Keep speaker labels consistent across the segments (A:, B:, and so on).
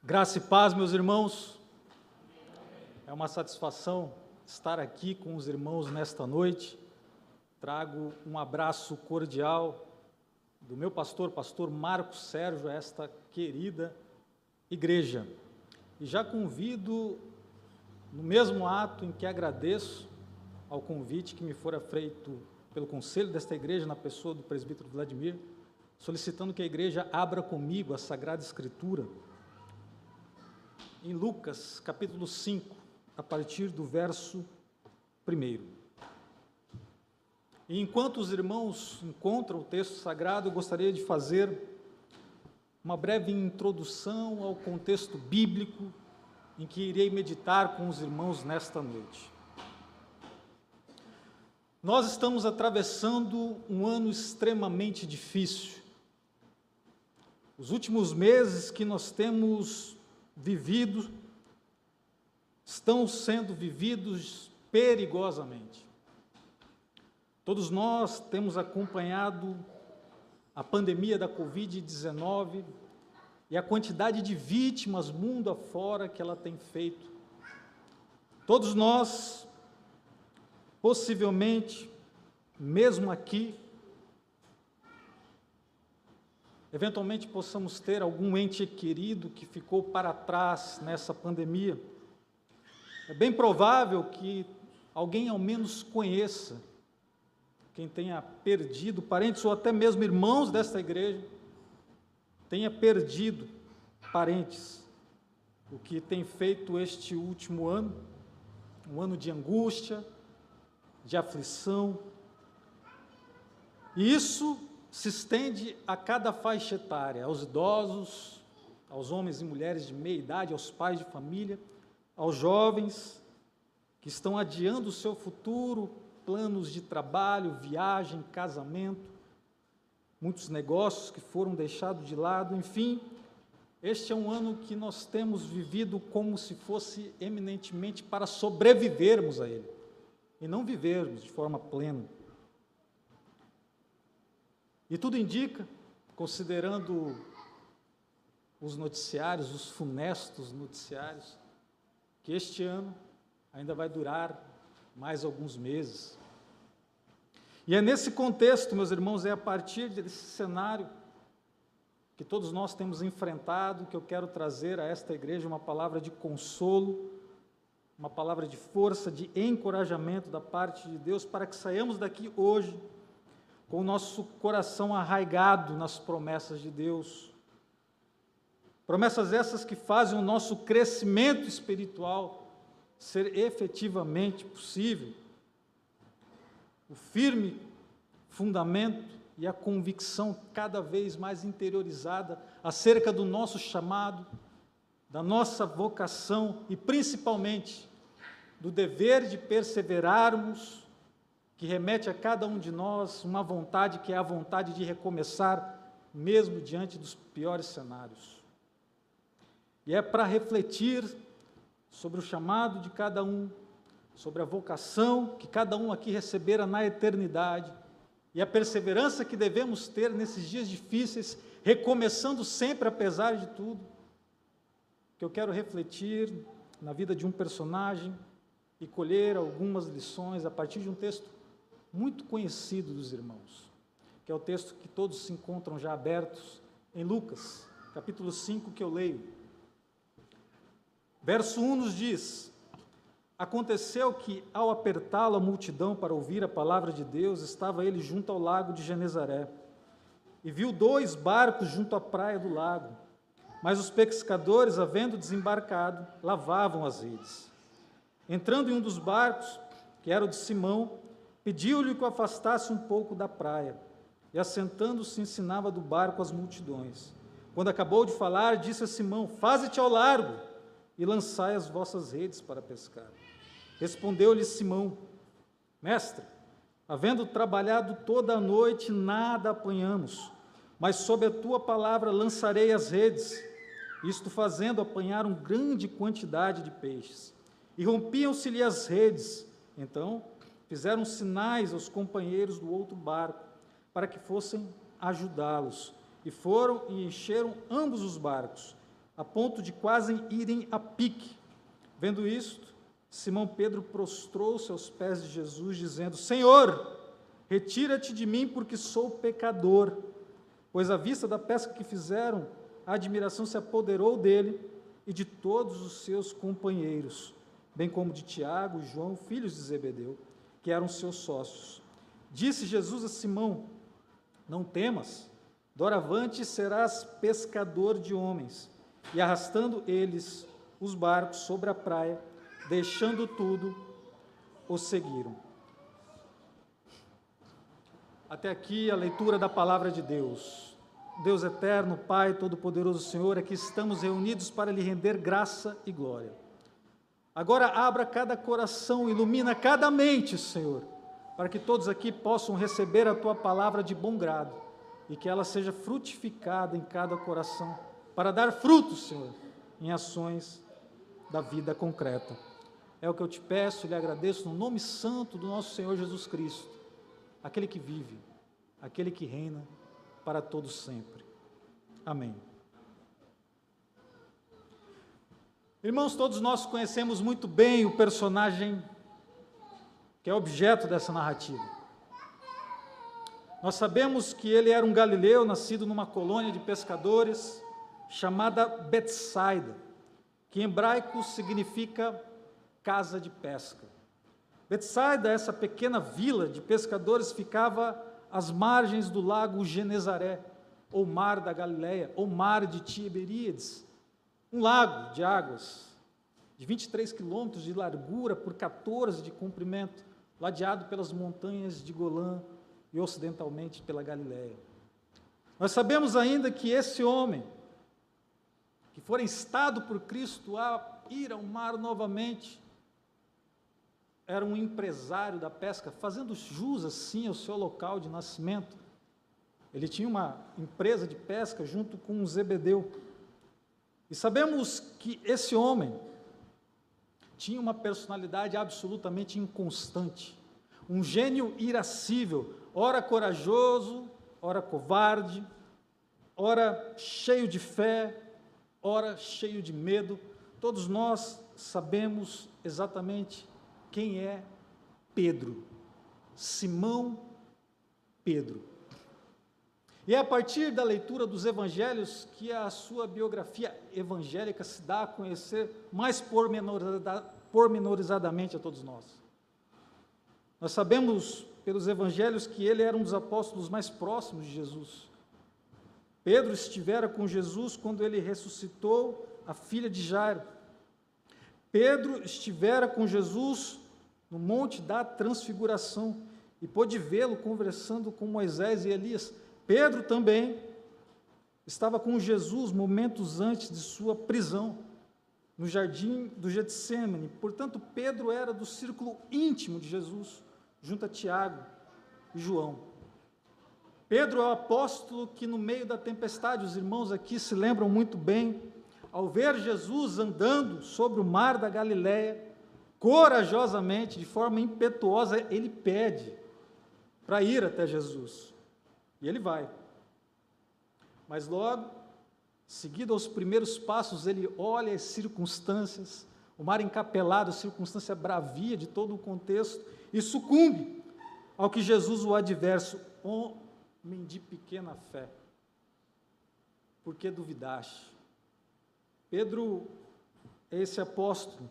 A: Graça e paz, meus irmãos. É uma satisfação estar aqui com os irmãos nesta noite. Trago um abraço cordial do meu pastor Marcos Sérgio, a esta querida igreja. E já convido, no mesmo ato em que agradeço ao convite que me fora feito pelo conselho desta igreja, na pessoa do presbítero Vladimir, solicitando que a igreja abra comigo a Sagrada Escritura, em Lucas, capítulo 5, a partir do verso 1. E enquanto os irmãos encontram o texto sagrado, eu gostaria de fazer uma breve introdução ao contexto bíblico em que irei meditar com os irmãos nesta noite. Nós estamos atravessando um ano extremamente difícil. Os últimos meses que nós temos vivido, estão sendo vividos perigosamente. Todos nós temos acompanhado a pandemia da Covid-19 e a quantidade de vítimas mundo afora que ela tem feito. Todos nós, possivelmente, mesmo aqui, eventualmente possamos ter algum ente querido que ficou para trás nessa pandemia. É bem provável que alguém ao menos conheça quem tenha perdido parentes ou até mesmo irmãos desta igreja, tenha perdido parentes, o que tem feito este último ano, um ano de angústia, de aflição, e isso se estende a cada faixa etária, aos idosos, aos homens e mulheres de meia idade, aos pais de família, aos jovens que estão adiando o seu futuro, planos de trabalho, viagem, casamento, muitos negócios que foram deixados de lado, enfim, este é um ano que nós temos vivido como se fosse eminentemente para sobrevivermos a ele, e não vivermos de forma plena. E tudo indica, considerando os noticiários, os funestos noticiários, que este ano ainda vai durar mais alguns meses. E é nesse contexto, meus irmãos, é a partir desse cenário que todos nós temos enfrentado, que eu quero trazer a esta igreja uma palavra de consolo, uma palavra de força, de encorajamento da parte de Deus, para que saiamos daqui hoje com o nosso coração arraigado nas promessas de Deus. Promessas essas que fazem o nosso crescimento espiritual ser efetivamente possível. O firme fundamento e a convicção cada vez mais interiorizada acerca do nosso chamado, da nossa vocação e principalmente do dever de perseverarmos, que remete a cada um de nós uma vontade que é a vontade de recomeçar, mesmo diante dos piores cenários. E é para refletir sobre o chamado de cada um, sobre a vocação que cada um aqui recebera na eternidade, e a perseverança que devemos ter nesses dias difíceis, recomeçando sempre apesar de tudo, que eu quero refletir na vida de um personagem e colher algumas lições a partir de um texto muito conhecido dos irmãos, que é o texto que todos se encontram já abertos em Lucas, capítulo 5, que eu leio. Verso 1 nos diz: aconteceu que, ao apertá-lo a multidão para ouvir a palavra de Deus, estava ele junto ao lago de Genezaré, e viu 2 barcos junto à praia do lago, mas os pescadores, havendo desembarcado, lavavam as redes. Entrando em um dos barcos, que era o de Simão, pediu-lhe que o afastasse um pouco da praia, e assentando-se ensinava do barco as multidões. Quando acabou de falar, disse a Simão: faze-te ao largo e lançai as vossas redes para pescar. Respondeu-lhe Simão: mestre, havendo trabalhado toda a noite, nada apanhamos, mas sob a tua palavra lançarei as redes. Isto fazendo, apanharam grande quantidade de peixes, e rompiam-se-lhe as redes. Então fizeram sinais aos companheiros do outro barco, para que fossem ajudá-los, e foram e encheram ambos os barcos, a ponto de quase irem a pique. Vendo isto, Simão Pedro prostrou-se aos pés de Jesus, dizendo: Senhor, retira-te de mim, porque sou pecador. Pois à vista da pesca que fizeram, a admiração se apoderou dele e de todos os seus companheiros, bem como de Tiago e João, filhos de Zebedeu, que eram seus sócios. Disse Jesus a Simão: Não temas, doravante serás pescador de homens. E arrastando eles os barcos sobre a praia, deixando tudo, o seguiram. Até aqui a leitura da palavra de Deus. Deus eterno, Pai todo-poderoso Senhor, aqui estamos reunidos para lhe render graça e glória. Agora abra cada coração, ilumina cada mente, Senhor, para que todos aqui possam receber a Tua palavra de bom grado e que ela seja frutificada em cada coração, para dar frutos, Senhor, em ações da vida concreta. É o que eu te peço e lhe agradeço no nome santo do nosso Senhor Jesus Cristo, aquele que vive, aquele que reina para todos sempre. Amém. Irmãos, todos nós conhecemos muito bem o personagem que é objeto dessa narrativa. Nós sabemos que ele era um galileu, nascido numa colônia de pescadores, chamada Betsaida, que em hebraico significa casa de pesca. Betsaida, essa pequena vila de pescadores, ficava às margens do lago Genezaré, ou mar da Galileia, ou mar de Tiberíades, um lago de águas de 23 quilômetros de largura por 14 de comprimento, ladeado pelas montanhas de Golã e ocidentalmente pela Galileia. Nós sabemos ainda que esse homem, que fora instado por Cristo a ir ao mar novamente, era um empresário da pesca, fazendo jus assim ao seu local de nascimento. Ele tinha uma empresa de pesca junto com Zebedeu. E sabemos que esse homem tinha uma personalidade absolutamente inconstante, um gênio irascível, ora corajoso, ora covarde, ora cheio de fé, ora cheio de medo. Todos nós sabemos exatamente quem é Pedro, Simão Pedro. E é a partir da leitura dos evangelhos que a sua biografia evangélica se dá a conhecer mais pormenorizadamente a todos nós. Nós sabemos pelos evangelhos que ele era um dos apóstolos mais próximos de Jesus. Pedro estivera com Jesus quando ele ressuscitou a filha de Jairo. Pedro estivera com Jesus no Monte da Transfiguração e pôde vê-lo conversando com Moisés e Elias. Pedro também estava com Jesus momentos antes de sua prisão, no jardim do Getsêmani. Portanto, Pedro era do círculo íntimo de Jesus, junto a Tiago e João. Pedro é o apóstolo que, no meio da tempestade, os irmãos aqui se lembram muito bem, ao ver Jesus andando sobre o mar da Galileia, corajosamente, de forma impetuosa, ele pede para ir até Jesus. E ele vai. Mas logo, seguido aos primeiros passos, ele olha as circunstâncias, o mar encapelado, a circunstância bravia de todo o contexto, e sucumbe ao que Jesus o adversa: homem de pequena fé, por que duvidaste? Pedro é esse apóstolo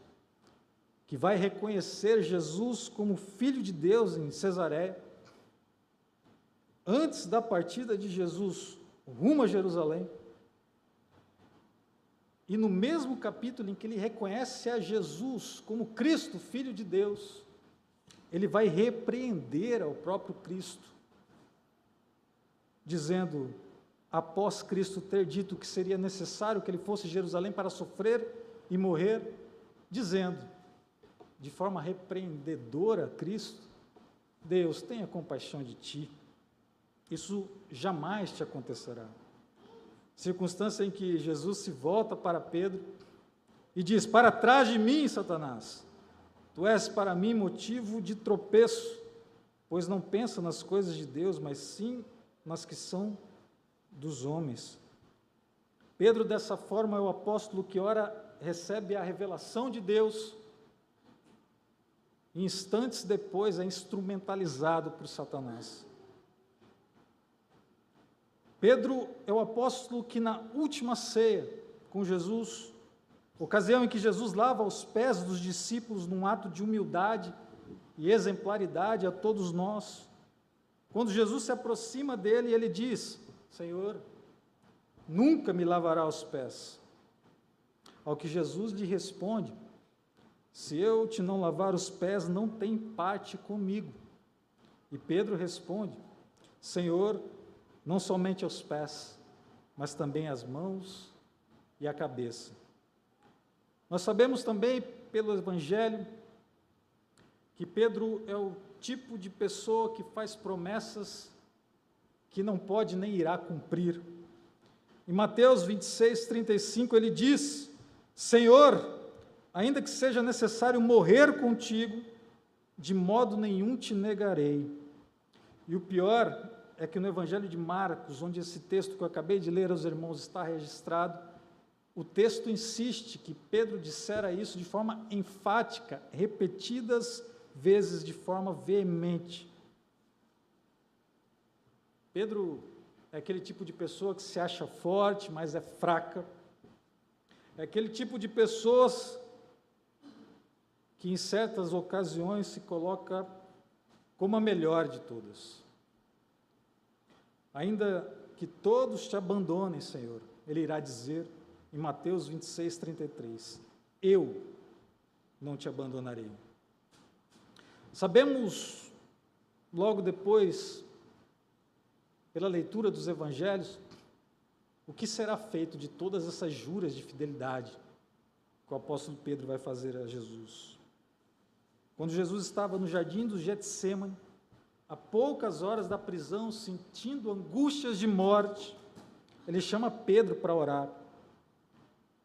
A: que vai reconhecer Jesus como Filho de Deus em Cesareia, antes da partida de Jesus rumo a Jerusalém. E no mesmo capítulo em que ele reconhece a Jesus como Cristo, Filho de Deus, ele vai repreender ao próprio Cristo, dizendo, após Cristo ter dito que seria necessário que ele fosse a Jerusalém para sofrer e morrer, dizendo, de forma repreendedora a Cristo: Deus, tenha compaixão de ti, isso jamais te acontecerá. Circunstância em que Jesus se volta para Pedro e diz: para trás de mim, Satanás, tu és para mim motivo de tropeço, pois não pensa nas coisas de Deus, mas sim nas que são dos homens. Pedro, dessa forma, é o apóstolo que ora recebe a revelação de Deus, e instantes depois é instrumentalizado por Satanás. Pedro é o apóstolo que na última ceia com Jesus, ocasião em que Jesus lava os pés dos discípulos num ato de humildade e exemplaridade a todos nós, quando Jesus se aproxima dele, ele diz: Senhor, nunca me lavará os pés. Ao que Jesus lhe responde: se eu te não lavar os pés, não tem parte comigo. E Pedro responde: Senhor, não somente aos pés, mas também as mãos e a cabeça. Nós sabemos também, pelo Evangelho, que Pedro é o tipo de pessoa que faz promessas que não pode nem irá cumprir. Em Mateus 26, 35, ele diz: Senhor, ainda que seja necessário morrer contigo, de modo nenhum te negarei. E o pior é que no Evangelho de Marcos, onde esse texto que eu acabei de ler aos irmãos está registrado, o texto insiste que Pedro dissera isso de forma enfática, repetidas vezes, de forma veemente. Pedro é aquele tipo de pessoa que se acha forte, mas é fraca. É aquele tipo de pessoas que em certas ocasiões se coloca como a melhor de todas. Ainda que todos te abandonem, Senhor, ele irá dizer em Mateus 26, 33, eu não te abandonarei. Sabemos, logo depois, pela leitura dos evangelhos, o que será feito de todas essas juras de fidelidade que o apóstolo Pedro vai fazer a Jesus. Quando Jesus estava no jardim do Getsêmani, a poucas horas da prisão, sentindo angústias de morte, ele chama Pedro para orar.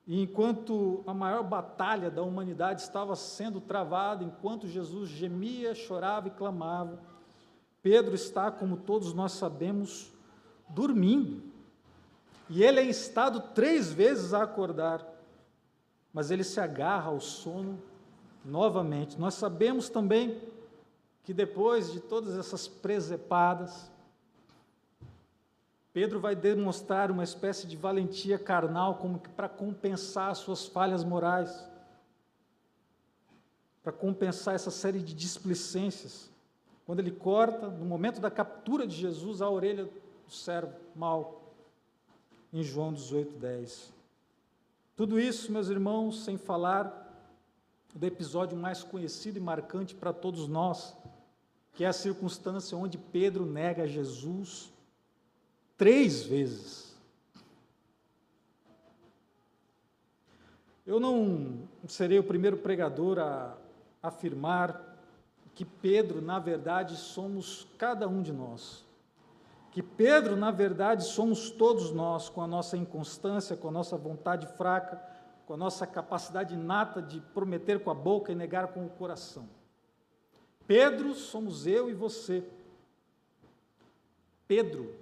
A: E enquanto a maior batalha da humanidade estava sendo travada, enquanto Jesus gemia, chorava e clamava, Pedro está, como todos nós sabemos, dormindo. E ele é instado 3 vezes a acordar, mas ele se agarra ao sono novamente. Nós sabemos também que depois de todas essas presepadas, Pedro vai demonstrar uma espécie de valentia carnal, como que para compensar suas falhas morais, para compensar essa série de displicências, quando ele corta, no momento da captura de Jesus, a orelha do servo mau, em João 18, 10. Tudo isso, meus irmãos, sem falar do episódio mais conhecido e marcante para todos nós, que é a circunstância onde Pedro nega Jesus 3 vezes. Eu não serei o primeiro pregador a afirmar que Pedro, na verdade, somos cada um de nós. Que Pedro, na verdade, somos todos nós, com a nossa inconstância, com a nossa vontade fraca, com a nossa capacidade inata de prometer com a boca e negar com o coração. Pedro somos eu e você. Pedro,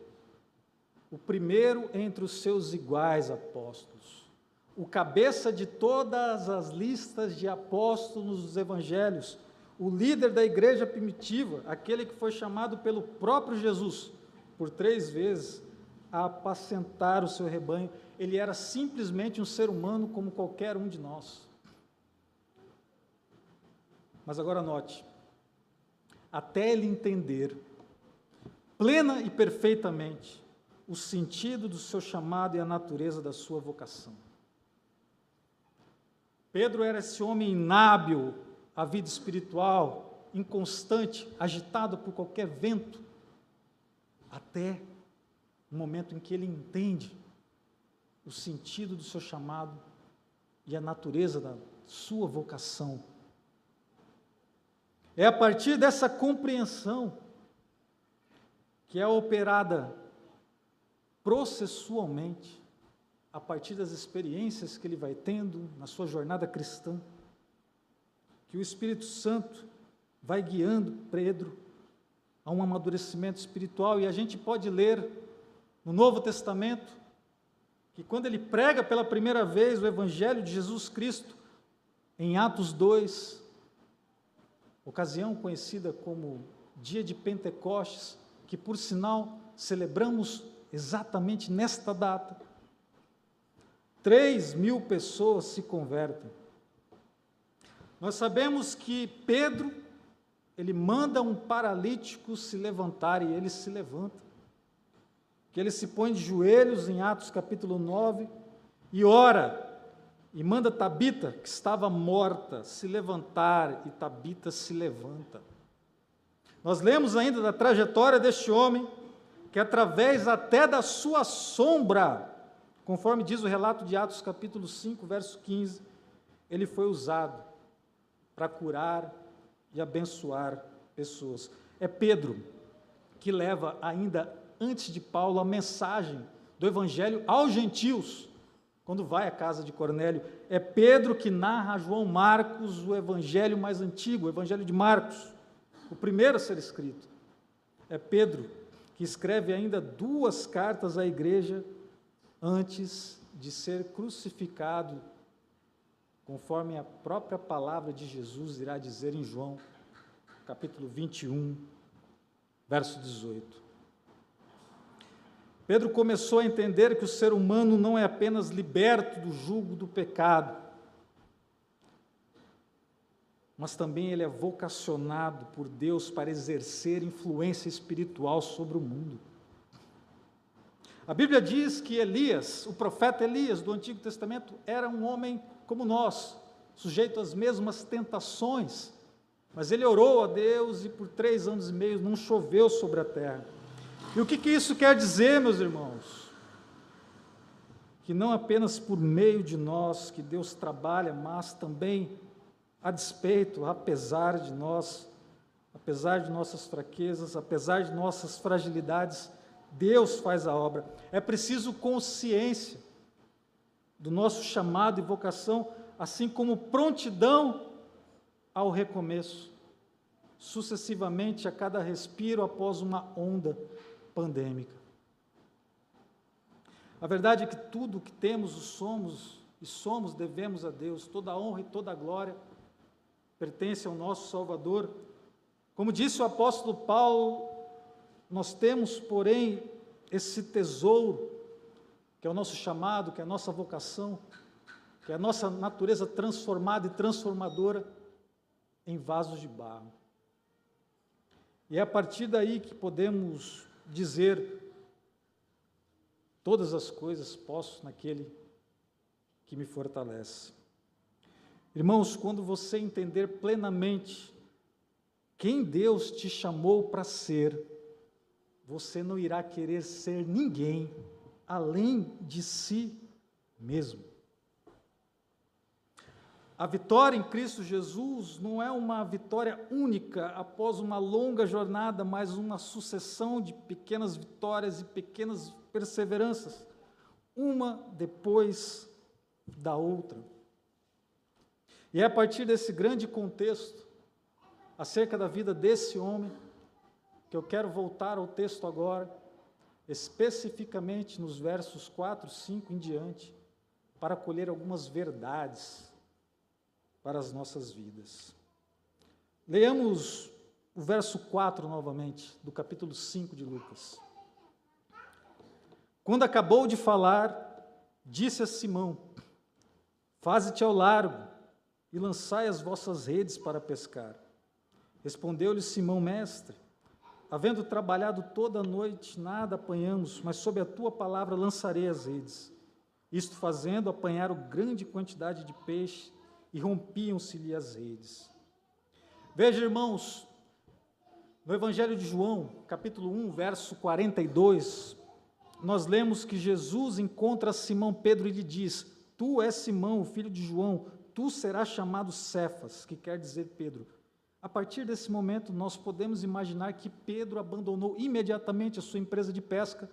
A: o primeiro entre os seus iguais apóstolos, o cabeça de todas as listas de apóstolos dos evangelhos, o líder da igreja primitiva, aquele que foi chamado pelo próprio Jesus, por 3 vezes, a apacentar o seu rebanho. Ele era simplesmente um ser humano como qualquer um de nós. Mas agora note, até ele entender, plena e perfeitamente, o sentido do seu chamado e a natureza da sua vocação. Pedro era esse homem inábil à vida espiritual, inconstante, agitado por qualquer vento, até o momento em que ele entende o sentido do seu chamado e a natureza da sua vocação. É a partir dessa compreensão que é operada processualmente, a partir das experiências que ele vai tendo na sua jornada cristã, que o Espírito Santo vai guiando Pedro a um amadurecimento espiritual. E a gente pode ler no Novo Testamento que quando ele prega pela primeira vez o Evangelho de Jesus Cristo, em Atos 2, ocasião conhecida como Dia de Pentecostes, que por sinal celebramos exatamente nesta data, 3.000 pessoas se convertem. Nós sabemos que Pedro, ele manda um paralítico se levantar e ele se levanta. Que ele se põe de joelhos em Atos capítulo 9 e ora, e manda Tabita, que estava morta, se levantar, e Tabita se levanta. Nós lemos ainda da trajetória deste homem, que através até da sua sombra, conforme diz o relato de Atos capítulo 5, verso 15, ele foi usado para curar e abençoar pessoas. É Pedro que leva ainda antes de Paulo a mensagem do Evangelho aos gentios, quando vai à casa de Cornélio. É Pedro que narra a João Marcos o Evangelho mais antigo, o Evangelho de Marcos, o primeiro a ser escrito. É Pedro que escreve ainda 2 cartas à igreja antes de ser crucificado, conforme a própria palavra de Jesus irá dizer em João, capítulo 21, verso 18. Pedro começou a entender que o ser humano não é apenas liberto do jugo do pecado, mas também ele é vocacionado por Deus para exercer influência espiritual sobre o mundo. A Bíblia diz que Elias, o profeta Elias do Antigo Testamento, era um homem como nós, sujeito às mesmas tentações, mas ele orou a Deus e por 3 anos e meio não choveu sobre a terra. E o que isso quer dizer, meus irmãos? Que não apenas por meio de nós que Deus trabalha, mas também a despeito, apesar de nós, apesar de nossas fraquezas, apesar de nossas fragilidades, Deus faz a obra. É preciso consciência do nosso chamado e vocação, assim como prontidão ao recomeço, sucessivamente a cada respiro após uma onda pandêmica. A verdade é que tudo o que temos, somos, devemos a Deus. Toda a honra e toda a glória pertence ao nosso Salvador. Como disse o apóstolo Paulo, nós temos, porém, esse tesouro, que é o nosso chamado, que é a nossa vocação, que é a nossa natureza transformada e transformadora, em vasos de barro. E é a partir daí que podemos dizer: todas as coisas posso naquele que me fortalece. Irmãos, quando você entender plenamente quem Deus te chamou para ser, você não irá querer ser ninguém além de si mesmo. A vitória em Cristo Jesus não é uma vitória única após uma longa jornada, mas uma sucessão de pequenas vitórias e pequenas perseveranças, uma depois da outra. E é a partir desse grande contexto, acerca da vida desse homem, que eu quero voltar ao texto agora, especificamente nos versos 4, 5 em diante, para colher algumas verdades para as nossas vidas. Leamos o verso 4 novamente, do capítulo 5 de Lucas. Quando acabou de falar, disse a Simão: faze-te ao largo e lançai as vossas redes para pescar. Respondeu-lhe Simão: mestre, havendo trabalhado toda a noite, nada apanhamos, mas sob a tua palavra lançarei as redes. Isto fazendo, apanharam grande quantidade de peixe e rompiam-se-lhe as redes. Veja, irmãos, no Evangelho de João, capítulo 1, verso 42, nós lemos que Jesus encontra Simão Pedro e lhe diz: tu és Simão, o filho de João, tu serás chamado Cefas, que quer dizer Pedro. A partir desse momento, nós podemos imaginar que Pedro abandonou imediatamente a sua empresa de pesca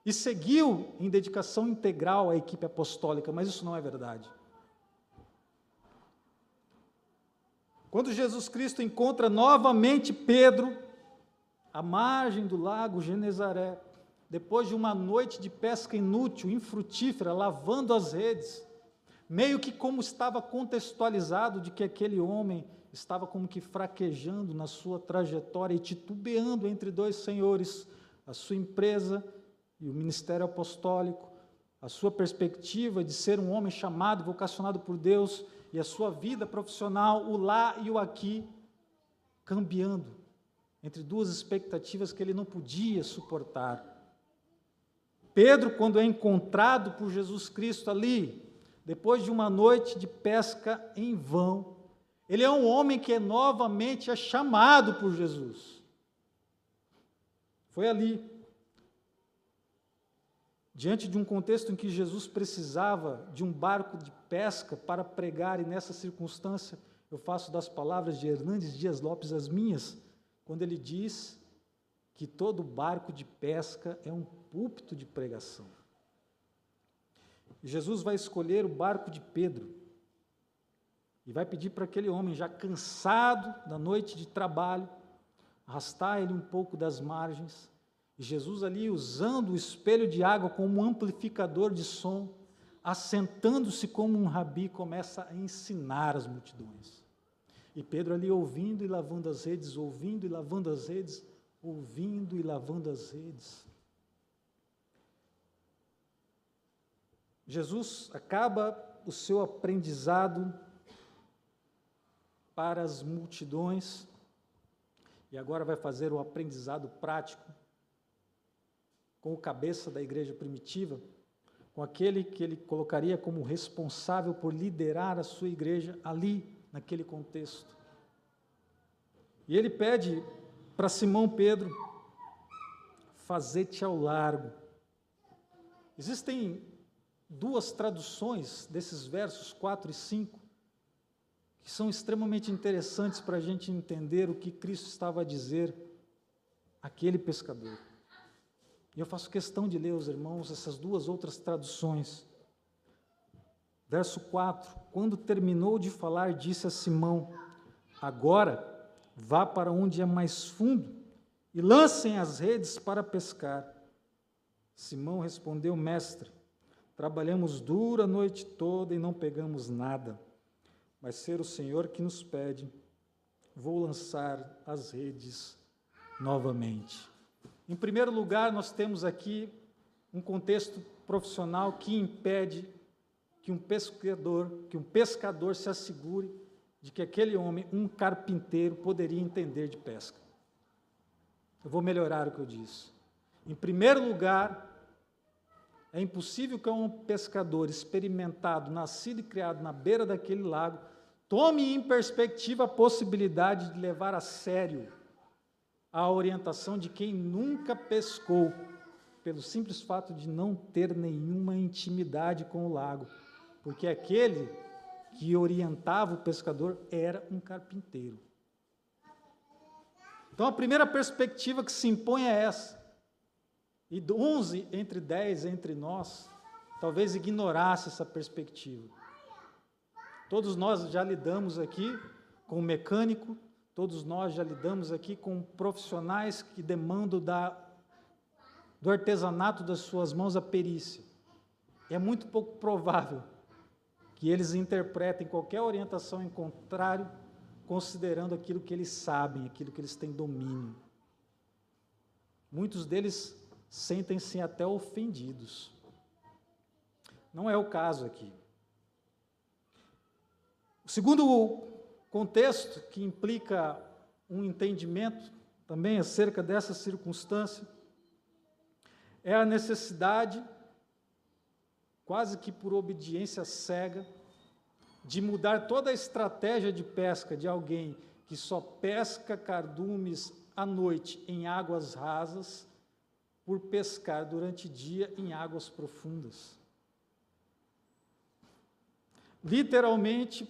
A: e seguiu em dedicação integral à equipe apostólica, mas isso não é verdade. Quando Jesus Cristo encontra novamente Pedro, à margem do lago Genezaré, depois de uma noite de pesca inútil, infrutífera, lavando as redes, meio que como estava contextualizado de que aquele homem estava como que fraquejando na sua trajetória e titubeando entre dois senhores, a sua empresa e o ministério apostólico, a sua perspectiva de ser um homem chamado, vocacionado por Deus, e a sua vida profissional, o lá e o aqui, cambiando entre duas expectativas que ele não podia suportar. Pedro, quando é encontrado por Jesus Cristo ali, depois de uma noite de pesca em vão, ele é um homem que novamente é chamado por Jesus. Foi ali, diante de um contexto em que Jesus precisava de um barco de pesca para pregar, e nessa circunstância eu faço das palavras de Hernandes Dias Lopes as minhas, quando ele diz que todo barco de pesca é um púlpito de pregação. E Jesus vai escolher o barco de Pedro e vai pedir para aquele homem já cansado da noite de trabalho, arrastar ele um pouco das margens. E Jesus ali, usando o espelho de água como um amplificador de som, assentando-se como um rabi, começa a ensinar as multidões. E Pedro ali ouvindo e lavando as redes, ouvindo e lavando as redes, ouvindo e lavando as redes. Jesus acaba o seu aprendizado para as multidões e agora vai fazer o aprendizado prático com o cabeça da igreja primitiva, com aquele que ele colocaria como responsável por liderar a sua igreja ali, naquele contexto. E ele pede para Simão Pedro, fazer-te ao largo. Existem duas traduções desses versos 4 e 5, que são extremamente interessantes para a gente entender o que Cristo estava a dizer àquele pescador. E eu faço questão de ler, os irmãos, essas duas outras traduções. Verso 4, quando terminou de falar, disse a Simão, agora vá para onde é mais fundo e lancem as redes para pescar. Simão respondeu, mestre, trabalhamos duro a noite toda e não pegamos nada. Vai ser o Senhor que nos pede, vou lançar as redes novamente. Em primeiro lugar, nós temos aqui um contexto profissional que impede que um pescador se assegure de que aquele homem, um carpinteiro, poderia entender de pesca. Eu vou melhorar o que eu disse. Em primeiro lugar, é impossível que um pescador experimentado, nascido e criado na beira daquele lago, tome em perspectiva a possibilidade de levar a sério a orientação de quem nunca pescou, pelo simples fato de não ter nenhuma intimidade com o lago, porque aquele que orientava o pescador era um carpinteiro. Então, a primeira perspectiva que se impõe é essa. E 11 entre 10 entre nós, talvez ignorasse essa perspectiva. Todos nós já lidamos aqui com mecânico, todos nós já lidamos aqui com profissionais que demandam do artesanato das suas mãos a perícia. É muito pouco provável que eles interpretem qualquer orientação em contrário, considerando aquilo que eles sabem, aquilo que eles têm domínio. Muitos deles sentem-se até ofendidos. Não é o caso aqui. O segundo contexto que implica um entendimento também acerca dessa circunstância é a necessidade, quase que por obediência cega, de mudar toda a estratégia de pesca de alguém que só pesca cardumes à noite em águas rasas, por pescar durante o dia em águas profundas. Literalmente,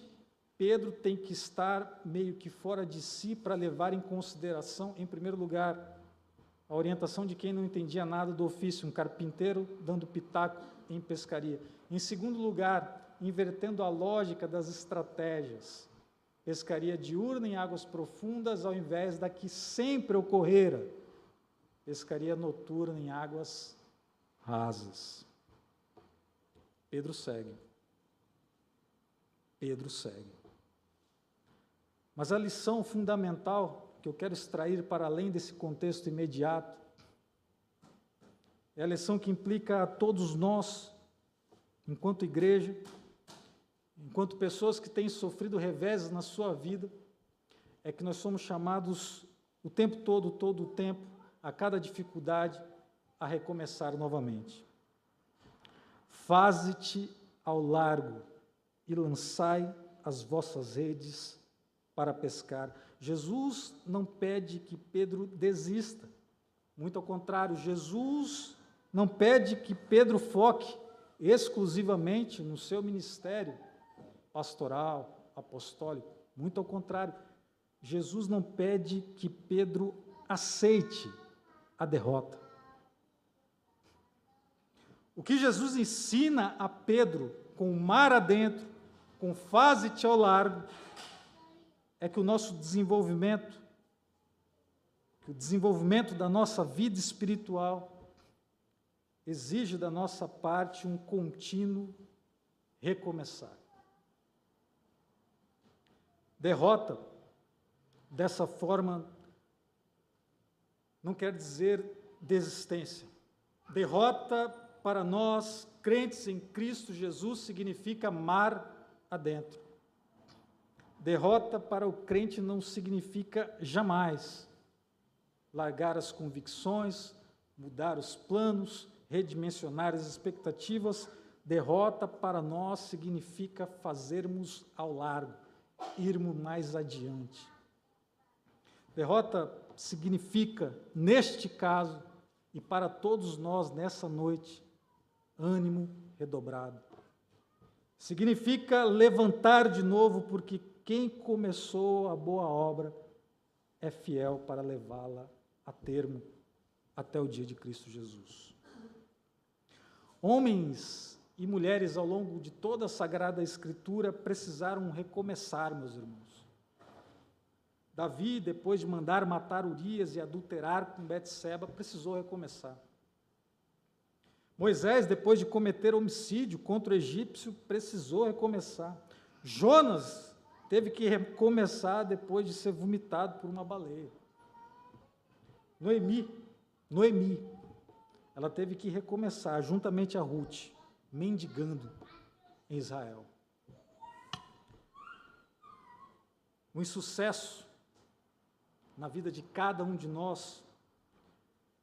A: Pedro tem que estar meio que fora de si para levar em consideração, em primeiro lugar, a orientação de quem não entendia nada do ofício, um carpinteiro dando pitaco em pescaria. Em segundo lugar, invertendo a lógica das estratégias, pescaria diurna em águas profundas ao invés da que sempre ocorrera, pescaria noturna em águas rasas. Pedro segue. Pedro segue. Mas a lição fundamental que eu quero extrair para além desse contexto imediato é a lição que implica a todos nós, enquanto igreja, enquanto pessoas que têm sofrido reveses na sua vida, é que nós somos chamados o tempo todo o tempo, a cada dificuldade, a recomeçar novamente. Faze-te ao largo e lançai as vossas redes para pescar. Jesus não pede que Pedro desista, muito ao contrário, Jesus não pede que Pedro foque exclusivamente no seu ministério pastoral, apostólico, muito ao contrário, Jesus não pede que Pedro aceite a derrota. O que Jesus ensina a Pedro, com o mar adentro, com faze-te ao largo, é que o nosso desenvolvimento, que o desenvolvimento da nossa vida espiritual, exige da nossa parte um contínuo recomeçar. Derrota, dessa forma, não quer dizer desistência. Derrota, para nós, crentes em Cristo Jesus, significa mar adentro. Derrota para o crente não significa jamais largar as convicções, mudar os planos, redimensionar as expectativas. Derrota para nós significa fazermos ao largo, irmos mais adiante. Derrota significa, neste caso, e para todos nós nessa noite, ânimo redobrado. Significa levantar de novo, porque quem começou a boa obra é fiel para levá-la a termo até o dia de Cristo Jesus. Homens e mulheres ao longo de toda a Sagrada Escritura precisaram recomeçar, meus irmãos. Davi, depois de mandar matar Urias e adulterar com Betseba, precisou recomeçar. Moisés, depois de cometer homicídio contra o egípcio, precisou recomeçar. Jonas teve que recomeçar depois de ser vomitado por uma baleia. Noemi, ela teve que recomeçar, juntamente a Ruth, mendigando em Israel. O insucesso na vida de cada um de nós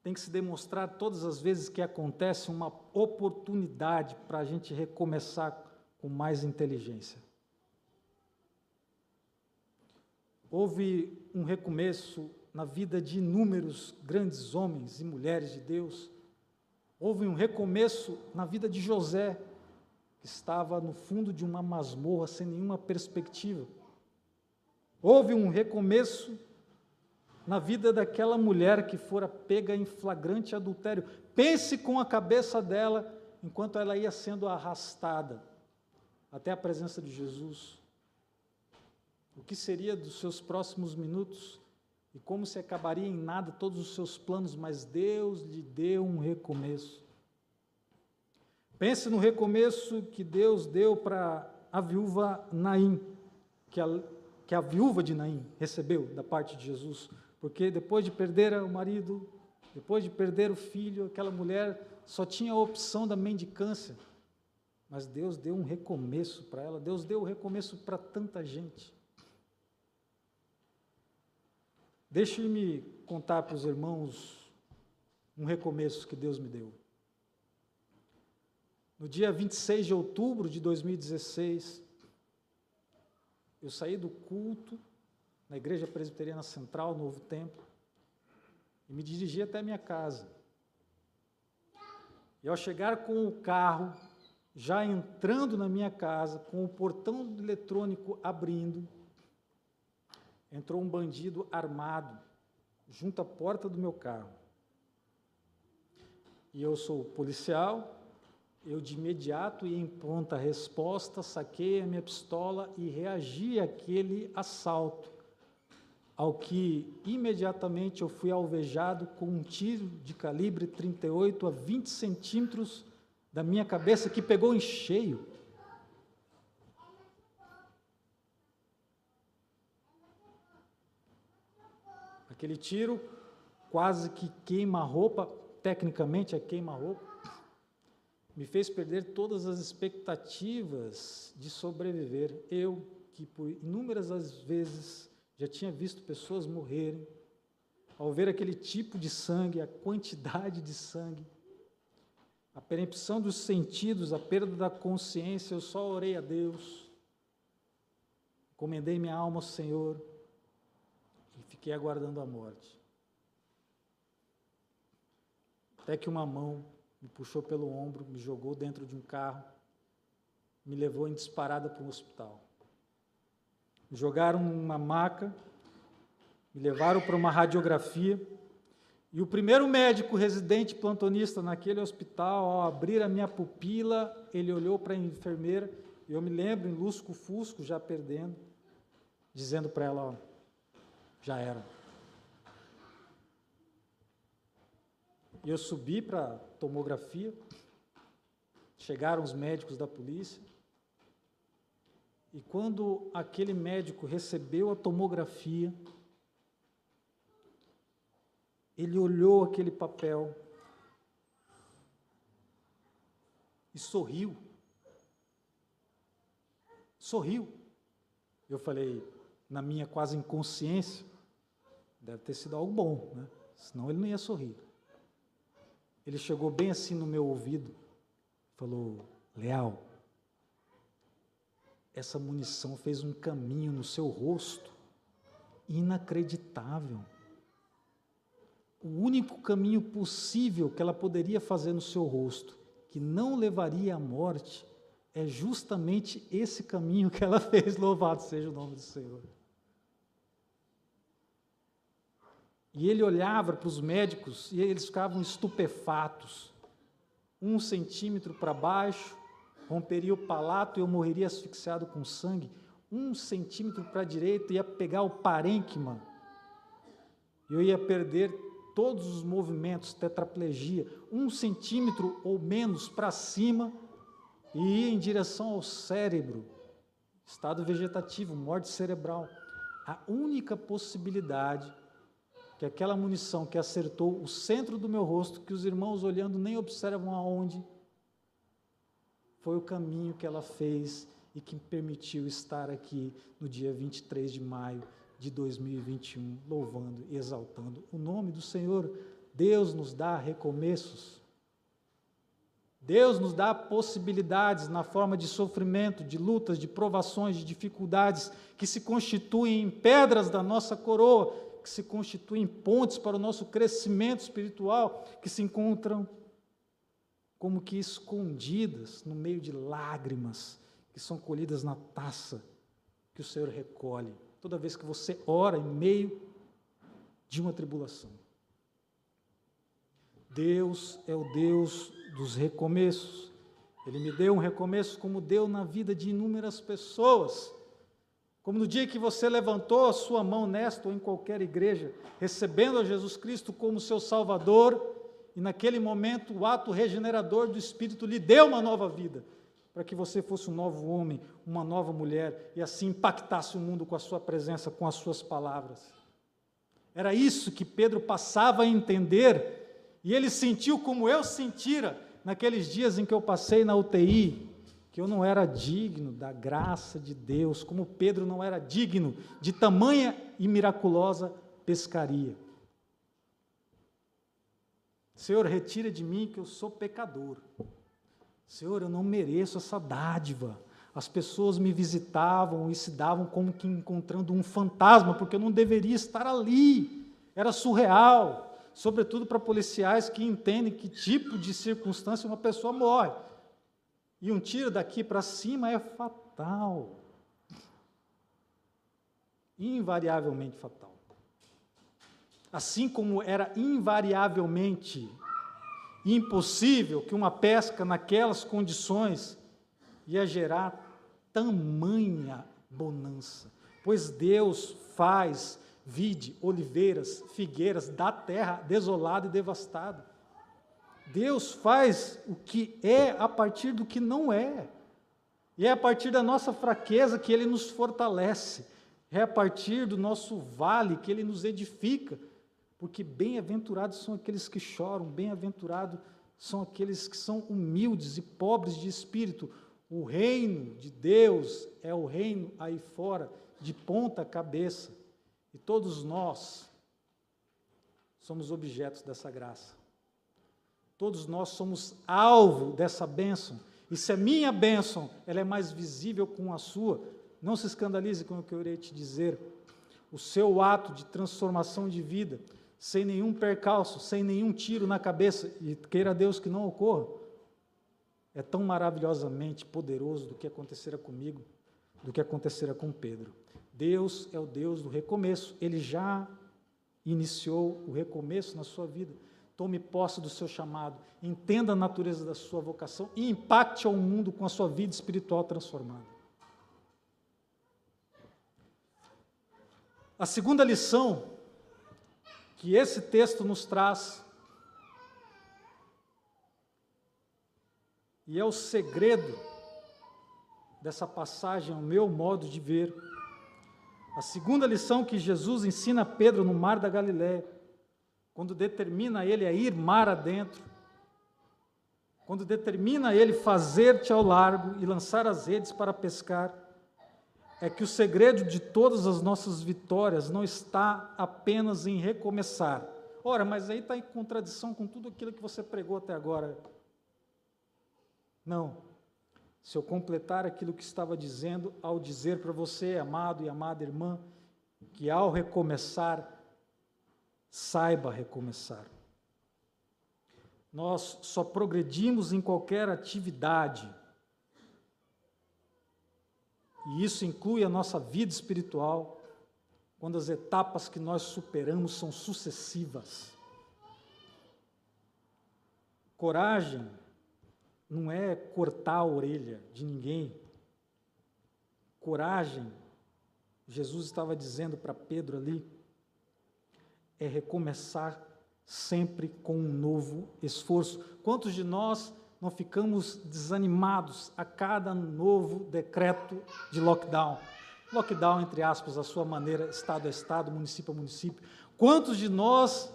A: tem que se demonstrar todas as vezes que acontece uma oportunidade para a gente recomeçar com mais inteligência. Houve um recomeço na vida de inúmeros grandes homens e mulheres de Deus. Houve um recomeço na vida de José, que estava no fundo de uma masmorra sem nenhuma perspectiva. Houve um recomeço na vida daquela mulher que fora pega em flagrante adultério. Pense com a cabeça dela, enquanto ela ia sendo arrastada até a presença de Jesus. O que seria dos seus próximos minutos? E como se acabaria em nada todos os seus planos, mas Deus lhe deu um recomeço. Pense no recomeço que Deus deu para a viúva Naim, que a viúva de Naim recebeu da parte de Jesus, porque depois de perder o marido, depois de perder o filho, aquela mulher só tinha a opção da mendicância, mas Deus deu um recomeço para ela, Deus deu um recomeço para tanta gente. Deixe-me contar para os irmãos um recomeço que Deus me deu. No dia 26 de outubro de 2016, eu saí do culto na Igreja Presbiteriana Central, Novo Tempo, e me dirigi até a minha casa. E ao chegar com o carro, já entrando na minha casa, com o portão eletrônico abrindo, entrou um bandido armado junto à porta do meu carro. E eu sou policial, eu de imediato e em pronta resposta saquei a minha pistola e reagi àquele assalto. ao que imediatamente eu fui alvejado com um tiro de calibre 38 a 20 centímetros da minha cabeça, que pegou em cheio. Aquele tiro quase que queima-roupa, tecnicamente é queima-roupa, me fez perder todas as expectativas de sobreviver. Eu, que por inúmeras vezes já tinha visto pessoas morrerem, ao ver aquele tipo de sangue, a quantidade de sangue, a percepção dos sentidos, a perda da consciência, eu só orei a Deus, encomendei minha alma ao Senhor e fiquei aguardando a morte. Até que uma mão me puxou pelo ombro, me jogou dentro de um carro, me levou em disparada para um hospital. Me jogaram numa maca, me levaram para uma radiografia, e o primeiro médico residente plantonista naquele hospital, ao abrir a minha pupila, ele olhou para a enfermeira, e eu me lembro, em lusco-fusco, já perdendo, dizendo para ela, ó, já era. E eu subi para a tomografia, chegaram os médicos da polícia, e quando aquele médico recebeu a tomografia, ele olhou aquele papel e sorriu. Sorriu. Eu falei, na minha quase inconsciência, deve ter sido algo bom, né? Senão ele não ia sorrir. Ele chegou bem assim no meu ouvido, falou, Leal, essa munição fez um caminho no seu rosto inacreditável. O único caminho possível que ela poderia fazer no seu rosto, que não levaria à morte, é justamente esse caminho que ela fez, louvado seja o nome do Senhor. E ele olhava para os médicos e eles ficavam estupefatos. 1 centímetro para baixo, romperia o palato e eu morreria asfixiado com sangue. 1 centímetro para a direita, ia pegar o parênquima. Eu ia perder todos os movimentos, tetraplegia. 1 centímetro ou menos para cima e ia em direção ao cérebro. Estado vegetativo, morte cerebral. A única possibilidade que aquela munição que acertou o centro do meu rosto, que os irmãos olhando nem observam aonde, foi o caminho que ela fez e que me permitiu estar aqui no dia 23 de maio de 2021, louvando e exaltando o nome do Senhor. Deus nos dá recomeços. Deus nos dá possibilidades na forma de sofrimento, de lutas, de provações, de dificuldades, que se constituem em pedras da nossa coroa, que se constituem em pontes para o nosso crescimento espiritual, que se encontram como que escondidas no meio de lágrimas, que são colhidas na taça que o Senhor recolhe, toda vez que você ora em meio de uma tribulação. Deus é o Deus dos recomeços. Ele me deu um recomeço como deu na vida de inúmeras pessoas. Como no dia que você levantou a sua mão nesta ou em qualquer igreja, recebendo a Jesus Cristo como seu Salvador, e naquele momento o ato regenerador do Espírito lhe deu uma nova vida, para que você fosse um novo homem, uma nova mulher, e assim impactasse o mundo com a sua presença, com as suas palavras. Era isso que Pedro passava a entender, e ele sentiu como eu sentira, naqueles dias em que eu passei na UTI, que eu não era digno da graça de Deus, como Pedro não era digno de tamanha e miraculosa pescaria. Senhor, retira de mim que eu sou pecador. Senhor, eu não mereço essa dádiva. As pessoas me visitavam e se davam como que encontrando um fantasma, porque eu não deveria estar ali. Era surreal, sobretudo para policiais que entendem que tipo de circunstância uma pessoa morre. E um tiro daqui para cima é fatal. Invariavelmente fatal. Assim como era invariavelmente impossível que uma pesca naquelas condições ia gerar tamanha bonança, pois Deus faz vide, oliveiras, figueiras da terra desolada e devastada. Deus faz o que é a partir do que não é. E é a partir da nossa fraqueza que Ele nos fortalece. É a partir do nosso vale que Ele nos edifica. Porque bem-aventurados são aqueles que choram, bem-aventurados são aqueles que são humildes e pobres de espírito. O reino de Deus é o reino aí fora, de ponta cabeça. E todos nós somos objetos dessa graça. Todos nós somos alvo dessa bênção. E se a minha bênção ela é mais visível com a sua, não se escandalize com o que eu irei te dizer. O seu ato de transformação de vida, sem nenhum percalço, sem nenhum tiro na cabeça, e queira Deus que não ocorra, é tão maravilhosamente poderoso do que acontecerá comigo, do que acontecerá com Pedro. Deus é o Deus do recomeço. Ele já iniciou o recomeço na sua vida. Tome posse do seu chamado, entenda a natureza da sua vocação e impacte ao mundo com a sua vida espiritual transformada. A segunda lição que esse texto nos traz, e é o segredo dessa passagem, ao meu modo de ver, a segunda lição que Jesus ensina a Pedro no mar da Galileia, quando determina ele a ir mar adentro, quando determina ele fazer-te ao largo e lançar as redes para pescar, é que o segredo de todas as nossas vitórias não está apenas em recomeçar. Ora, mas aí está em contradição com tudo aquilo que você pregou até agora. Não. Se eu completar aquilo que estava dizendo, ao dizer para você, amado e amada irmã, que ao recomeçar, saiba recomeçar. Nós só progredimos em qualquer atividade, e isso inclui a nossa vida espiritual, quando as etapas que nós superamos são sucessivas. Coragem não é cortar a orelha de ninguém. Coragem, Jesus estava dizendo para Pedro ali, é recomeçar sempre com um novo esforço. Quantos de nós não ficamos desanimados a cada novo decreto de lockdown? Lockdown, entre aspas, a sua maneira, estado a estado, município a município. Quantos de nós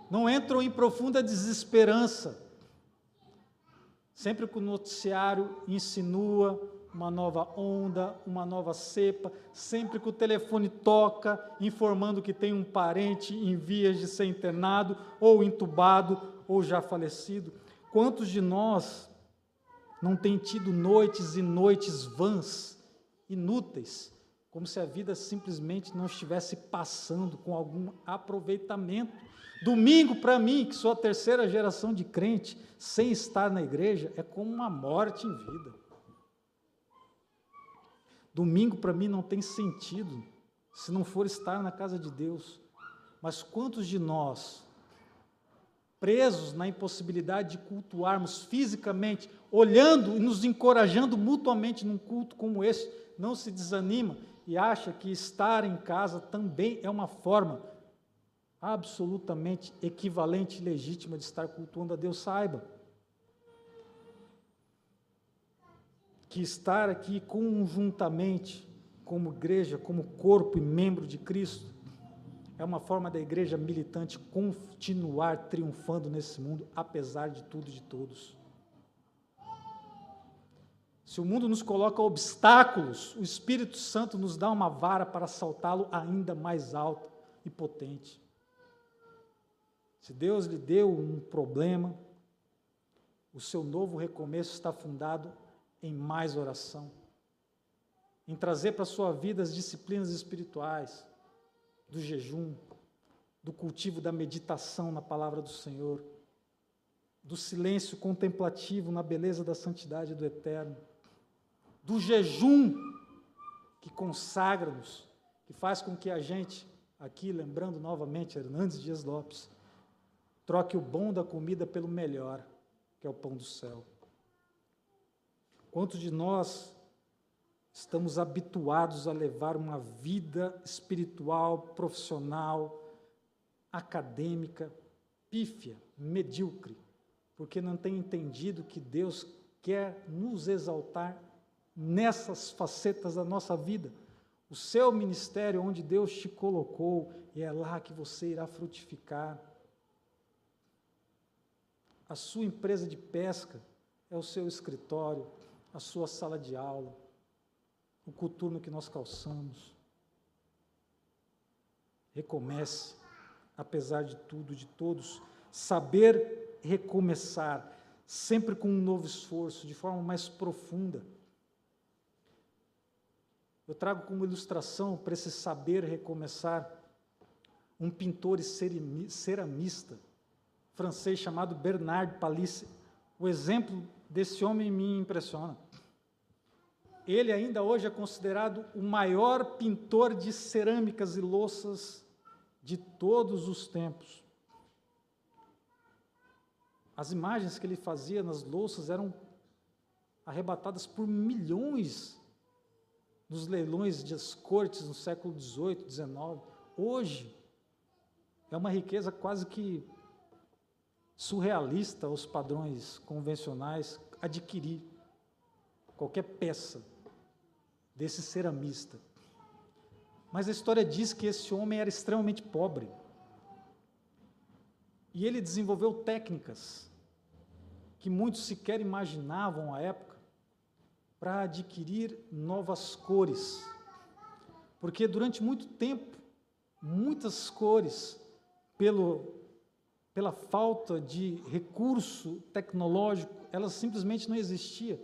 A: não entram em profunda desesperança? Sempre que o noticiário insinua uma nova onda, uma nova cepa, sempre que o telefone toca, informando que tem um parente em vias de ser internado, ou entubado, ou já falecido. Quantos de nós não tem tido noites e noites vãs, inúteis, como se a vida simplesmente não estivesse passando com algum aproveitamento? Domingo, para mim, que sou a terceira geração de crente, sem estar na igreja, é como uma morte em vida. Domingo, para mim, não tem sentido, se não for estar na casa de Deus. Mas quantos de nós, presos na impossibilidade de cultuarmos fisicamente, olhando e nos encorajando mutuamente num culto como esse, não se desanima e acha que estar em casa também é uma forma absolutamente equivalente e legítima de estar cultuando a Deus? Saiba que estar aqui conjuntamente, como igreja, como corpo e membro de Cristo, é uma forma da igreja militante continuar triunfando nesse mundo, apesar de tudo e de todos. Se o mundo nos coloca obstáculos, o Espírito Santo nos dá uma vara para saltá-lo ainda mais alto e potente. Se Deus lhe deu um problema, o seu novo recomeço está fundado em mais oração, em trazer para a sua vida as disciplinas espirituais, do jejum, do cultivo da meditação na palavra do Senhor, do silêncio contemplativo na beleza da santidade do Eterno, do jejum que consagra-nos, que faz com que a gente, aqui lembrando novamente Hernandes Dias Lopes, troque o bom da comida pelo melhor, que é o pão do céu. Quantos de nós Estamos habituados a levar uma vida espiritual, profissional, acadêmica, pífia, medíocre, porque não tem entendido que Deus quer nos exaltar nessas facetas da nossa vida. O seu ministério, onde Deus te colocou, e é lá que você irá frutificar. A sua empresa de pesca é o seu escritório, a sua sala de aula, o coturno que nós calçamos. Recomece, apesar de tudo, de todos, saber recomeçar, sempre com um novo esforço, de forma mais profunda. Eu trago como ilustração para esse saber recomeçar um pintor e ceramista francês chamado Bernard Palissy. O exemplo desse homem me impressiona. Ele ainda hoje é considerado o maior pintor de cerâmicas e louças de todos os tempos. As imagens que ele fazia nas louças eram arrebatadas por milhões nos leilões das cortes no século XVIII, XIX. Hoje, é uma riqueza quase que surrealista aos padrões convencionais adquirir qualquer peça desse ceramista. Mas a história diz que esse homem era extremamente pobre. E ele desenvolveu técnicas que muitos sequer imaginavam à época para adquirir novas cores. Porque durante muito tempo, muitas cores, pela falta de recurso tecnológico, elas simplesmente não existiam.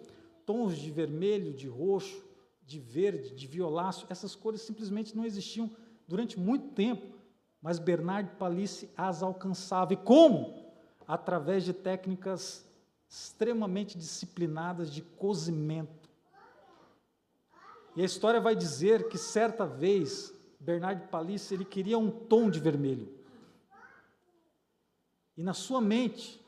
A: Tons de vermelho, de roxo, de verde, de violáceo, essas cores simplesmente não existiam durante muito tempo, mas Bernard Palissy as alcançava. E como? Através de técnicas extremamente disciplinadas de cozimento. E a história vai dizer que certa vez Bernard Palissy ele queria um tom de vermelho. E na sua mente,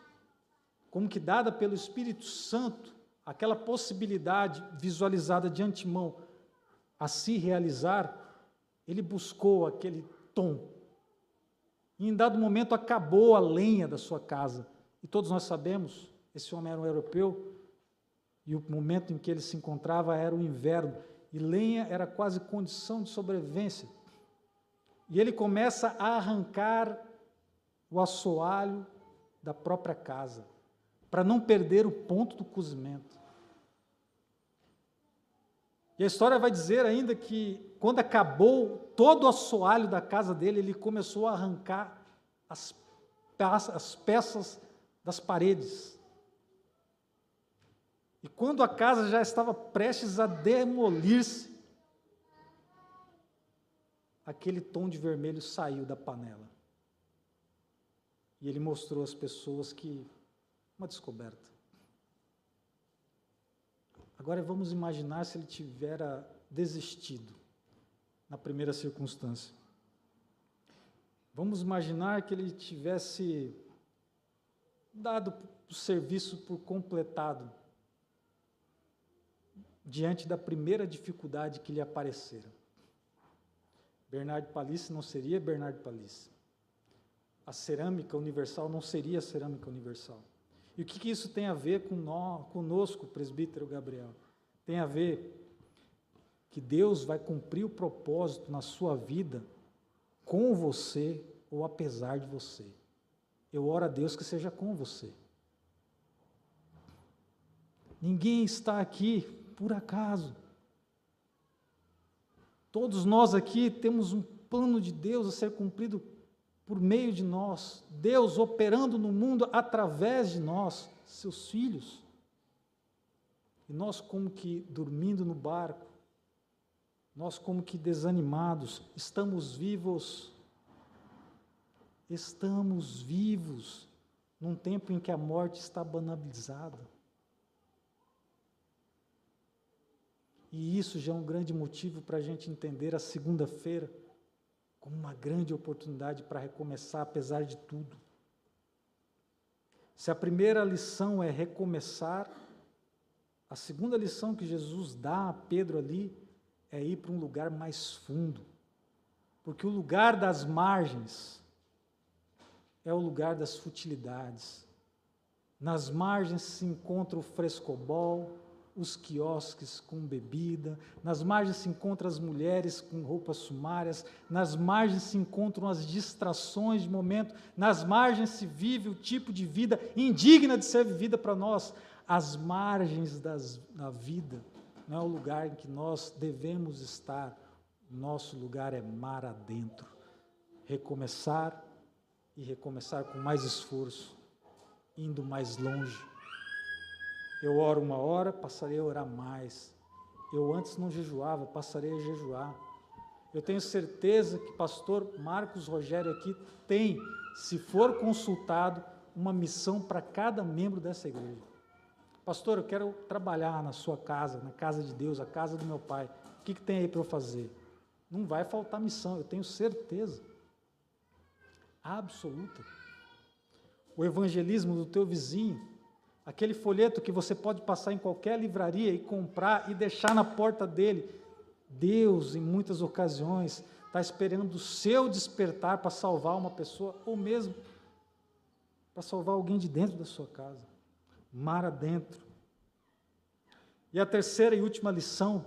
A: como que dada pelo Espírito Santo, aquela possibilidade visualizada de antemão a se realizar, ele buscou aquele tom. E em dado momento acabou a lenha da sua casa. E todos nós sabemos, esse homem era um europeu, e o momento em que ele se encontrava era o inverno, e lenha era quase condição de sobrevivência. E ele começa a arrancar o assoalho da própria casa, para não perder o ponto do cozimento. E a história vai dizer ainda que, quando acabou todo o assoalho da casa dele, ele começou a arrancar as peças das paredes. E quando a casa já estava prestes a demolir-se, aquele tom de vermelho saiu da panela. E ele mostrou às pessoas que uma descoberta. Agora vamos imaginar se ele tivera desistido na primeira circunstância. Vamos imaginar que ele tivesse dado o serviço por completado diante da primeira dificuldade que lhe aparecera. Bernard Palissy não seria Bernard Palissy. A cerâmica universal não seria a cerâmica universal. E o que isso tem a ver conosco, presbítero Gabriel? Tem a ver que Deus vai cumprir o propósito na sua vida com você ou apesar de você. Eu oro a Deus que seja com você. Ninguém está aqui por acaso. Todos nós aqui temos um plano de Deus a ser cumprido por meio de nós, Deus operando no mundo através de nós, seus filhos. E nós como que dormindo no barco, nós como que desanimados, estamos vivos num tempo em que a morte está banalizada. E isso já é um grande motivo para a gente entender a segunda-feira como uma grande oportunidade para recomeçar, apesar de tudo. Se a primeira lição é recomeçar, A segunda lição que Jesus dá a Pedro ali é ir para um lugar mais fundo, porque o lugar das margens é o lugar das futilidades. Nas margens se encontra o frescobol, os quiosques com bebida, nas margens se encontram as mulheres com roupas sumárias, nas margens se encontram as distrações de momento, nas margens se vive o tipo de vida indigna de ser vivida para nós. As margens da vida não é o lugar em que nós devemos estar, nosso lugar é mar adentro. Recomeçar e recomeçar com mais esforço, indo mais longe. Eu oro 1 hora, passarei a orar mais. Eu antes não jejuava, passarei a jejuar. Eu tenho certeza que pastor Marcos Rogério aqui tem, se for consultado, uma missão para cada membro dessa igreja. Pastor, eu quero trabalhar na sua casa, na casa de Deus, a casa do meu pai. O que tem aí para eu fazer? Não vai faltar missão, eu tenho certeza absoluta. O evangelismo do teu vizinho, aquele folheto que você pode passar em qualquer livraria e comprar e deixar na porta dele. Deus, em muitas ocasiões, está esperando o seu despertar para salvar uma pessoa, ou mesmo para salvar alguém de dentro da sua casa. Mar adentro. E a terceira e última lição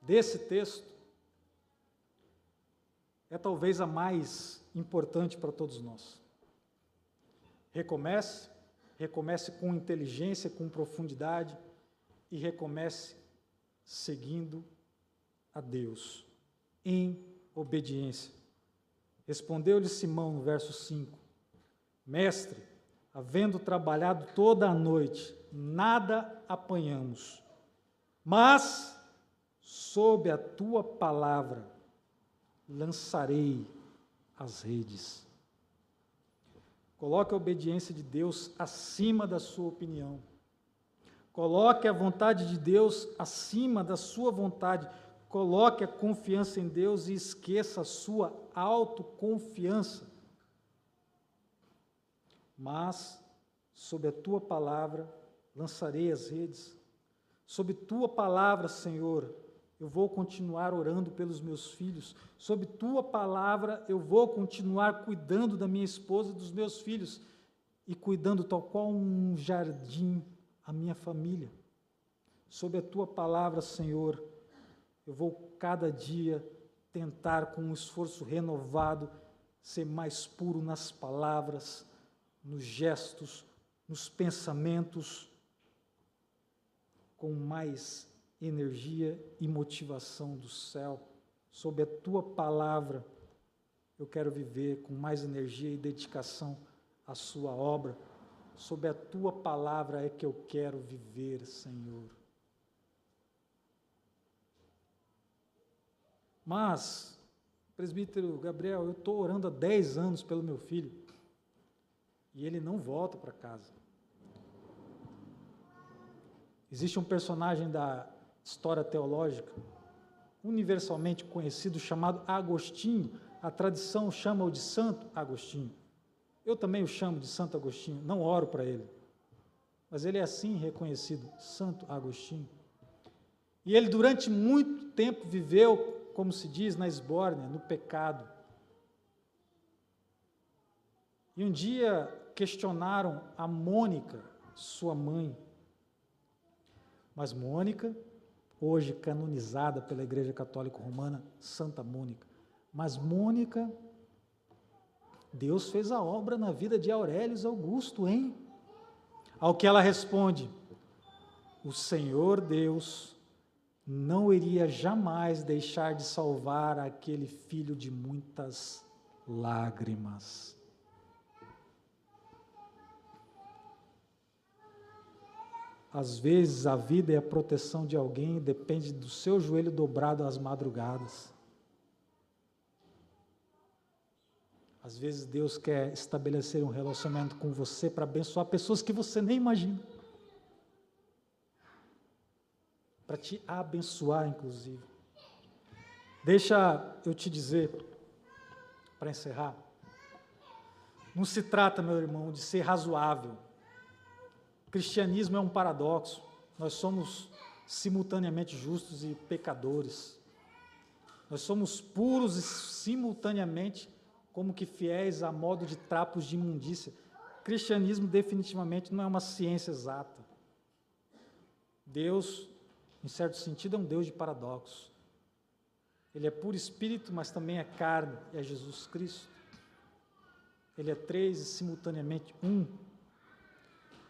A: desse texto é talvez a mais importante para todos nós. Recomece com inteligência, com profundidade e recomece seguindo a Deus, em obediência. Respondeu-lhe Simão no verso 5, Mestre, havendo trabalhado toda a noite, nada apanhamos, mas sob a tua palavra lançarei as redes. Coloque a obediência de Deus acima da sua opinião. Coloque a vontade de Deus acima da sua vontade. Coloque a confiança em Deus e esqueça a sua autoconfiança. Mas, sob a tua palavra, lançarei as redes. Sob tua palavra, Senhor, eu vou continuar orando pelos meus filhos. Sob tua palavra, eu vou continuar cuidando da minha esposa e dos meus filhos. E cuidando tal qual um jardim a minha família. Sob a tua palavra, Senhor, eu vou cada dia tentar com um esforço renovado ser mais puro nas palavras, nos gestos, nos pensamentos, com mais energia e motivação do céu. Sob a tua palavra, eu quero viver com mais energia e dedicação à sua obra. Sob a tua palavra é que eu quero viver, Senhor. Mas, presbítero Gabriel, eu estou orando há 10 anos pelo meu filho e ele não volta para casa. Existe um personagem da história teológica, universalmente conhecido, chamado Agostinho. A tradição chama-o de Santo Agostinho. Eu também o chamo de Santo Agostinho, não oro para ele, mas ele é assim reconhecido, Santo Agostinho. E ele durante muito tempo viveu, como se diz na esbórnia, no pecado. E um dia questionaram a Mônica, sua mãe. Mas Mônica, hoje canonizada pela Igreja Católica Romana, Santa Mônica. Mas Mônica, Deus fez a obra na vida de Aurélio Augusto, hein? Ao que ela responde, o Senhor Deus não iria jamais deixar de salvar aquele filho de muitas lágrimas. Às vezes a vida e a proteção de alguém depende do seu joelho dobrado às madrugadas. Às vezes Deus quer estabelecer um relacionamento com você para abençoar pessoas que você nem imagina. Para te abençoar, inclusive. Deixa eu te dizer, para encerrar, não se trata, meu irmão, de ser razoável. O cristianismo é um paradoxo. nós somos simultaneamente justos e pecadores. Nós somos puros e simultaneamente como que fiéis a modo de trapos de imundícia. O cristianismo definitivamente não é uma ciência exata. Deus, em certo sentido, é um Deus de paradoxos. Ele é puro espírito, mas também é carne, é Jesus Cristo. Ele é três e simultaneamente um.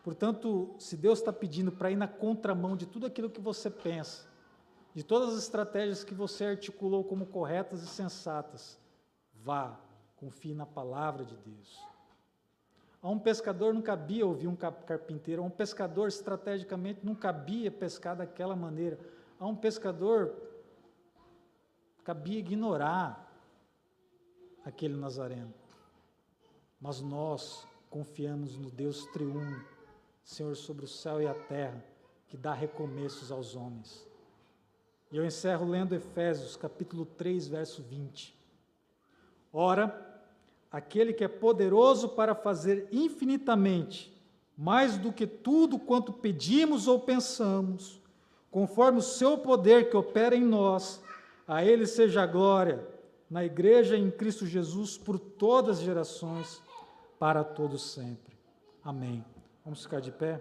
A: Portanto, se Deus está pedindo para ir na contramão de tudo aquilo que você pensa, de todas as estratégias que você articulou como corretas e sensatas, vá, confie na palavra de Deus. A um pescador não cabia ouvir um carpinteiro, a um pescador estrategicamente não cabia pescar daquela maneira, a um pescador cabia ignorar aquele nazareno. Mas nós confiamos no Deus triuno, Senhor sobre o céu e a terra, que dá recomeços aos homens. E eu encerro lendo Efésios, capítulo 3, verso 20. Ora, aquele que é poderoso para fazer infinitamente mais do que tudo quanto pedimos ou pensamos, conforme o seu poder que opera em nós, a ele seja a glória na igreja e em Cristo Jesus por todas as gerações, para todos sempre. Amém. Vamos ficar de pé?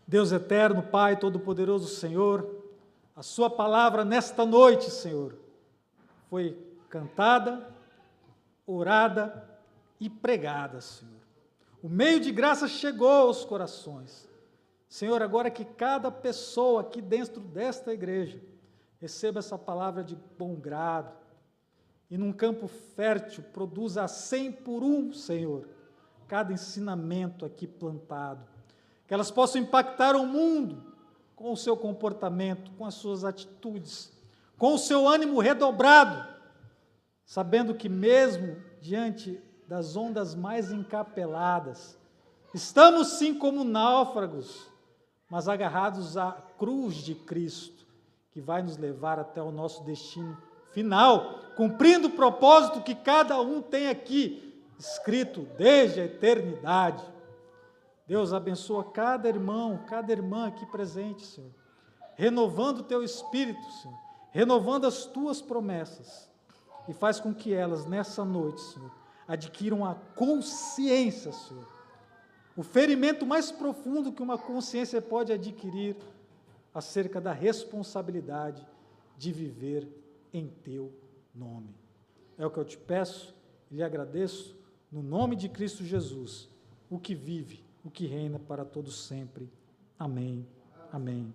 A: Deus eterno, Pai todo-poderoso, Senhor, a sua palavra nesta noite, Senhor, foi cantada, orada e pregada, Senhor. O meio de graça chegou aos corações. Senhor, agora que cada pessoa aqui dentro desta igreja receba essa palavra de bom grado e num campo fértil produza a 100 por 1, Senhor, cada ensinamento aqui plantado. Que elas possam impactar o mundo com o seu comportamento, com as suas atitudes, com o seu ânimo redobrado, sabendo que mesmo diante das ondas mais encapeladas, estamos sim como náufragos, mas agarrados à cruz de Cristo, que vai nos levar até o nosso destino final, cumprindo o propósito que cada um tem aqui, escrito desde a eternidade. Deus abençoa cada irmão, cada irmã aqui presente, Senhor, renovando o teu espírito, Senhor, renovando as tuas promessas, e faz com que elas, nessa noite, Senhor, adquiram a consciência, Senhor, o ferimento mais profundo que uma consciência pode adquirir acerca da responsabilidade de viver em teu nome. É o que eu te peço e lhe agradeço, no nome de Cristo Jesus, o que vive, o que reina para todos sempre. Amém. Amém.